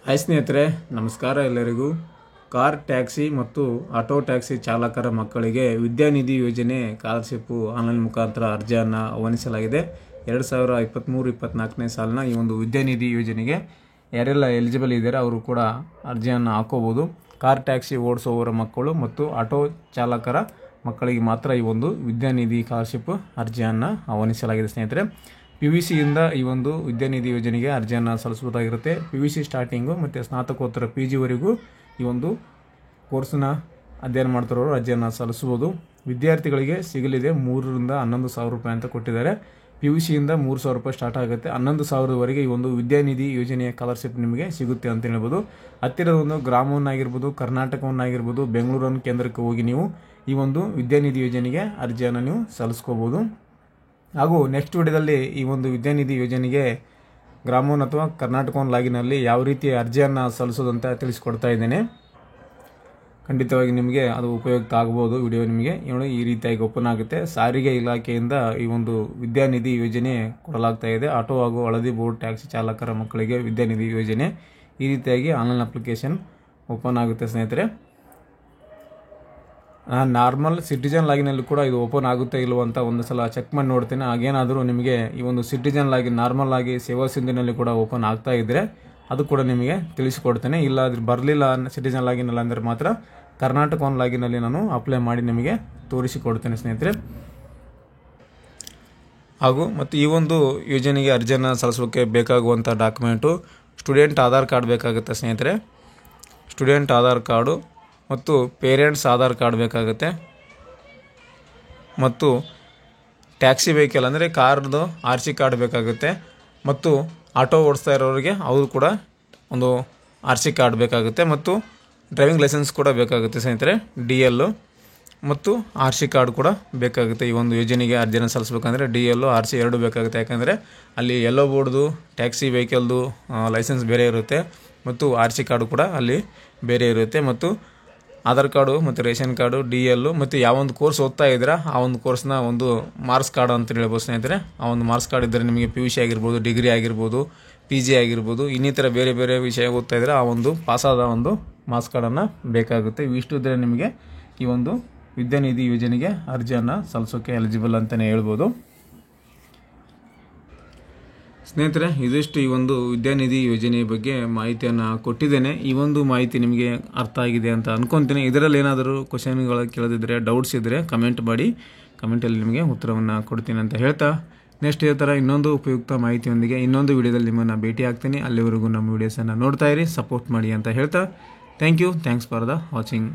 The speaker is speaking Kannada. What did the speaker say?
ಹಾಯ್ ಸ್ನೇಹಿತರೆ, ನಮಸ್ಕಾರ ಎಲ್ಲರಿಗೂ. ಕಾರ್ ಟ್ಯಾಕ್ಸಿ ಮತ್ತು ಆಟೋ ಟ್ಯಾಕ್ಸಿ ಚಾಲಕರ ಮಕ್ಕಳಿಗೆ ವಿದ್ಯಾನಿಧಿ ಯೋಜನೆ ಸ್ಕಾಲರ್ಶಿಪ್ಪು ಆನ್ಲೈನ್ ಮುಖಾಂತರ ಅರ್ಜಿಯನ್ನು ಆಹ್ವಾನಿಸಲಾಗಿದೆ. 2023-24ನೇ ಸಾಲಿನ ಈ ಒಂದು ವಿದ್ಯಾನಿಧಿ ಯೋಜನೆಗೆ ಯಾರೆಲ್ಲ ಎಲಿಜಿಬಲ್ ಇದ್ದಾರೆ ಅವರು ಕೂಡ ಅರ್ಜಿಯನ್ನು ಹಾಕೋಬೋದು. ಕಾರ್ ಟ್ಯಾಕ್ಸಿ ಓಡಿಸುವವರ ಮಕ್ಕಳು ಮತ್ತು ಆಟೋ ಚಾಲಕರ ಮಕ್ಕಳಿಗೆ ಮಾತ್ರ ಈ ಒಂದು ವಿದ್ಯಾನಿಧಿ ಸ್ಕಾಲರ್ಶಿಪ್ ಅರ್ಜಿಯನ್ನು ಆಹ್ವಾನಿಸಲಾಗಿದೆ. ಸ್ನೇಹಿತರೆ, PUC ಈ ಒಂದು ವಿದ್ಯಾನಿಧಿ ಯೋಜನೆಗೆ ಅರ್ಜಿಯನ್ನು ಸಲ್ಲಿಸಬಹುದಾಗಿರುತ್ತೆ. PUC ಸ್ಟಾರ್ಟಿಂಗು ಮತ್ತು ಸ್ನಾತಕೋತ್ತರ PG ವರೆಗೂ ಈ ಒಂದು ಕೋರ್ಸನ್ನ ಅಧ್ಯಯನ ಮಾಡ್ತಿರೋರು ಅರ್ಜಿಯನ್ನು ಸಲ್ಲಿಸಬಹುದು. ವಿದ್ಯಾರ್ಥಿಗಳಿಗೆ ಸಿಗಲಿದೆ 3,000 ರಿಂದ 11,000 ರೂಪಾಯಿ ಅಂತ ಕೊಟ್ಟಿದ್ದಾರೆ. PUC 3,000 ರೂಪಾಯಿ ಸ್ಟಾರ್ಟ್ ಆಗುತ್ತೆ. 11,000ವರೆಗೆ ಈ ಒಂದು ವಿದ್ಯಾನಿಧಿ ಯೋಜನೆಯ ಸ್ಕಾಲರ್ಶಿಪ್ ನಿಮಗೆ ಸಿಗುತ್ತೆ ಅಂತ ಹೇಳ್ಬೋದು. ಹತ್ತಿರದ ಒಂದು ಗ್ರಾಮವನ್ನಾಗಿರ್ಬೋದು, ಕರ್ನಾಟಕವನ್ನಾಗಿರ್ಬೋದು, ಬೆಂಗಳೂರನ್ನು ಕೇಂದ್ರಕ್ಕೆ ಹೋಗಿ ನೀವು ಈ ಒಂದು ವಿದ್ಯಾನಿಧಿ ಯೋಜನೆಗೆ ಅರ್ಜಿಯನ್ನು ನೀವು ಸಲ್ಲಿಸ್ಕೋಬೋದು. ಹಾಗೂ ನೆಕ್ಸ್ಟ್ ವಿಡಿಯೋದಲ್ಲಿ ಈ ಒಂದು ವಿದ್ಯಾನಿಧಿ ಯೋಜನೆಗೆ ಗ್ರಾಮವನ್ ಅಥವಾ ಕರ್ನಾಟಕವನ್ ಲಾಗಿನಲ್ಲಿ ಯಾವ ರೀತಿ ಅರ್ಜಿಯನ್ನು ಸಲ್ಲಿಸೋದಂತ ತಿಳಿಸ್ಕೊಡ್ತಾ ಇದ್ದೇನೆ. ಖಂಡಿತವಾಗಿ ನಿಮಗೆ ಅದು ಉಪಯುಕ್ತ ಆಗ್ಬೋದು. ವಿಡಿಯೋ ನಿಮಗೆ ಈ ರೀತಿಯಾಗಿ ಓಪನ್ ಆಗುತ್ತೆ. ಸಾರಿಗೆ ಇಲಾಖೆಯಿಂದ ಈ ಒಂದು ವಿದ್ಯಾನಿಧಿ ಯೋಜನೆ ಕೊಡಲಾಗ್ತಾ ಇದೆ. ಆಟೋ ಹಾಗೂ ಹಳದಿ ಬೋರ್ಡ್ ಟ್ಯಾಕ್ಸಿ ಚಾಲಕರ ಮಕ್ಕಳಿಗೆ ವಿದ್ಯಾನಿಧಿ ಯೋಜನೆ ಈ ರೀತಿಯಾಗಿ ಆನ್ಲೈನ್ ಅಪ್ಲಿಕೇಶನ್ ಓಪನ್ ಆಗುತ್ತೆ. ಸ್ನೇಹಿತರೆ, ನಾರ್ಮಲ್ ಸಿಟಿಜನ್ ಲಾಗಿನಲ್ಲಿ ಕೂಡ ಇದು ಓಪನ್ ಆಗುತ್ತೆ ಇಲ್ವ ಅಂತ ಒಂದು ಸಲ ಚೆಕ್ ಮಾಡಿ ನೋಡ್ತೇನೆ. ಹಾಗೇನಾದರೂ ನಿಮಗೆ ಈ ಒಂದು ಸಿಟಿಜನ್ ಲಾಗಿನ್ ನಾರ್ಮಲ್ ಆಗಿ ಸೇವಾ ಸಿಂಧಿನಲ್ಲಿ ಕೂಡ ಓಪನ್ ಆಗ್ತಾ ಇದ್ದರೆ ಅದು ಕೂಡ ನಿಮಗೆ ತಿಳಿಸಿಕೊಡ್ತೇನೆ. ಇಲ್ಲ ಅದ್ರ ಬರಲಿಲ್ಲ ಸಿಟಿಜನ್ ಲಾಗಿನಲ್ಲಿ ಅಂದರೆ ಮಾತ್ರ ಕರ್ನಾಟಕ ಲಾಗಿನಲ್ಲಿ ನಾನು ಅಪ್ಲೈ ಮಾಡಿ ನಿಮಗೆ ತೋರಿಸಿಕೊಡ್ತೇನೆ ಸ್ನೇಹಿತರೆ. ಹಾಗೂ ಮತ್ತು ಈ ಒಂದು ಯೋಜನೆಗೆ ಅರ್ಜಿಯನ್ನು ಸಲ್ಲಿಸೋಕ್ಕೆ ಬೇಕಾಗುವಂಥ ಡಾಕ್ಯುಮೆಂಟು ಸ್ಟೂಡೆಂಟ್ ಆಧಾರ್ ಕಾರ್ಡ್ ಬೇಕಾಗುತ್ತೆ ಸ್ನೇಹಿತರೆ. ಸ್ಟೂಡೆಂಟ್ ಆಧಾರ್ ಕಾರ್ಡು ಮತ್ತು ಪೇರೆಂಟ್ಸ್ ಆಧಾರ್ ಕಾರ್ಡ್ ಬೇಕಾಗುತ್ತೆ. ಮತ್ತು ಟ್ಯಾಕ್ಸಿ ವೆಹಿಕಲ್ ಅಂದರೆ ಕಾರ್ದು RC ಕಾರ್ಡ್ ಬೇಕಾಗುತ್ತೆ. ಮತ್ತು ಆಟೋ ಓಡಿಸ್ತಾ ಇರೋರಿಗೆ ಅವರು ಕೂಡ ಒಂದು RC ಕಾರ್ಡ್ ಬೇಕಾಗುತ್ತೆ. ಮತ್ತು ಡ್ರೈವಿಂಗ್ ಲೈಸೆನ್ಸ್ ಕೂಡ ಬೇಕಾಗುತ್ತೆ ಸ್ನೇಹಿತರೆ. DL ಮತ್ತು RC ಕಾರ್ಡ್ ಕೂಡ ಬೇಕಾಗುತ್ತೆ. ಈ ಒಂದು ಯೋಜನೆಗೆ ಅರ್ಜಿಯನ್ನು ಸಲ್ಲಿಸಬೇಕಂದ್ರೆ DL RC ಎರಡು ಬೇಕಾಗುತ್ತೆ. ಯಾಕಂದರೆ ಅಲ್ಲಿ ಯೆಲ್ಲೋ ಬೋರ್ಡ್ದು ಟ್ಯಾಕ್ಸಿ ವೆಹಿಕಲ್ದು ಲೈಸೆನ್ಸ್ ಬೇರೆ ಇರುತ್ತೆ ಮತ್ತು RC ಕಾರ್ಡು ಕೂಡ ಅಲ್ಲಿ ಬೇರೆ ಇರುತ್ತೆ. ಮತ್ತು ಆಧಾರ್ ಕಾರ್ಡು ಮತ್ತು ರೇಷನ್ ಕಾರ್ಡು DL ಮತ್ತು ಯಾವೊಂದು ಕೋರ್ಸ್ ಓದ್ತಾ ಇದ್ದೀರಾ ಆ ಒಂದು ಕೋರ್ಸ್ನ ಒಂದು ಮಾರ್ಕ್ಸ್ ಕಾರ್ಡ್ ಅಂತ ಹೇಳ್ಬೋದು ಸ್ನೇಹಿತರೆ. ಆ ಒಂದು ಮಾರ್ಕ್ಸ್ ಕಾರ್ಡ್ ಇದ್ದರೆ ನಿಮಗೆ PUC ಆಗಿರ್ಬೋದು, ಡಿಗ್ರಿ ಆಗಿರ್ಬೋದು, PG ಆಗಿರ್ಬೋದು, ಇನ್ನಿತರ ಬೇರೆ ಬೇರೆ ವಿಷಯ ಓದ್ತಾ ಇದ್ದರೆ ಆ ಒಂದು ಪಾಸಾದ ಒಂದು ಮಾರ್ಕ್ಸ್ ಕಾರ್ಡನ್ನು ಬೇಕಾಗುತ್ತೆ. ಇವಿಷ್ಟು ಇದ್ದರೆ ನಿಮಗೆ ಈ ಒಂದು ವಿದ್ಯಾನಿಧಿ ಯೋಜನೆಗೆ ಅರ್ಜಿಯನ್ನು ಸಲ್ಲಿಸೋಕ್ಕೆ ಎಲಿಜಿಬಲ್ ಅಂತಲೇ ಹೇಳ್ಬೋದು. ಸ್ನೇಹಿತರೆ, ಇದಿಷ್ಟು ಈ ಒಂದು ವಿದ್ಯಾನಿಧಿ ಯೋಜನೆಯ ಬಗ್ಗೆ ಮಾಹಿತಿಯನ್ನು ಕೊಟ್ಟಿದ್ದೇನೆ. ಈ ಒಂದು ಮಾಹಿತಿ ನಿಮಗೆ ಅರ್ಥ ಆಗಿದೆ ಅಂತ ಅನ್ಕೊತೀನಿ. ಇದರಲ್ಲಿ ಏನಾದರೂ ಕ್ವಶನ್ಗಳು ಕೇಳದಿದ್ದರೆ, ಡೌಟ್ಸ್ ಇದ್ದರೆ ಕಮೆಂಟ್ ಮಾಡಿ. ಕಮೆಂಟಲ್ಲಿ ನಿಮಗೆ ಉತ್ತರವನ್ನು ಕೊಡ್ತೀನಿ ಅಂತ ಹೇಳ್ತಾ, ನೆಕ್ಸ್ಟ್ ಇದೇ ಥರ ಇನ್ನೊಂದು ಉಪಯುಕ್ತ ಮಾಹಿತಿಯೊಂದಿಗೆ ಇನ್ನೊಂದು ವಿಡಿಯೋದಲ್ಲಿ ನಿಮ್ಮನ್ನು ಭೇಟಿ ಆಗ್ತೀನಿ. ಅಲ್ಲಿವರೆಗೂ ನಮ್ಮ ವಿಡಿಯೋಸನ್ನು ನೋಡ್ತಾ ಇರಿ, ಸಪೋರ್ಟ್ ಮಾಡಿ ಅಂತ ಹೇಳ್ತಾ, ಥ್ಯಾಂಕ್ಸ್ ಫಾರ್ ದ ವಾಚಿಂಗ್.